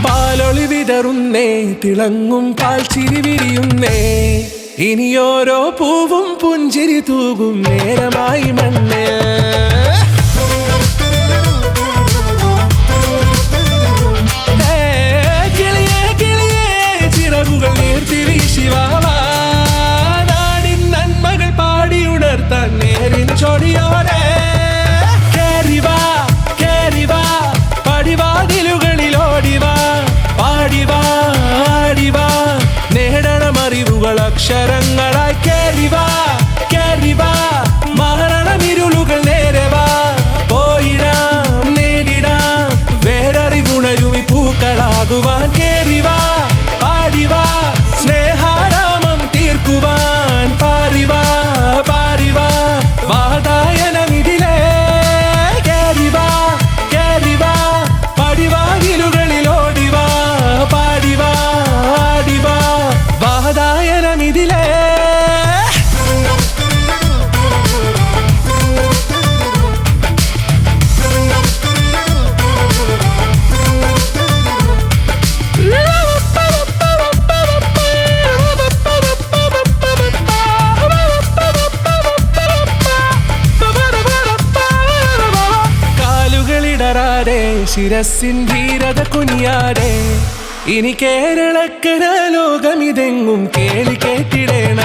പാലൊളി വിതറുന്നേ, തിളങ്ങും പാൽ ചിരി വിരിയുന്നേ, ഇനിയോരോ പൂവും പുഞ്ചിരി തൂകും നേരമായി മണ്ണ്. കിളിയേ കിളിയേ ചിറകുകൾ നീർത്തി വീശിവാവാ, നാടിൻ നന്മകൾ പാടിയുണർത്താൻ നേരിൻ ചൊടിയോടെ. കേറിവാ കേറിവാ പടിവാതിലുകളിലോടിവാ, പാടിവാ ആടിവാ നേടണമറിവുകൾ അക്ഷരങ്ങളായി. കേറിവാ കേറിവാ മരണമിരുളുകൾ നേരവാ, പോയിടാം നേടിടാം വേററിവുണരുമി പൂക്കളാകുവാൻ. കേറിവാ പാടിവാ സ്നേഹാരാമം തീർക്കുവാൻ, പാറിവാ പാറിവാ വാതായനമിതിലേ. കേറിവാ കേറിവാ പടിവാതിലുകളിലോടിവാ, പാടിവാ ആടിവാ വാതായനമിതിലേ. കാലുകളിടറാതെ ശിരസിൻ ധീരത കുനിയാതെ, ഇനി കേരളക്കര ലോകമിതെങ്ങും കേളി കേട്ടിടേണം.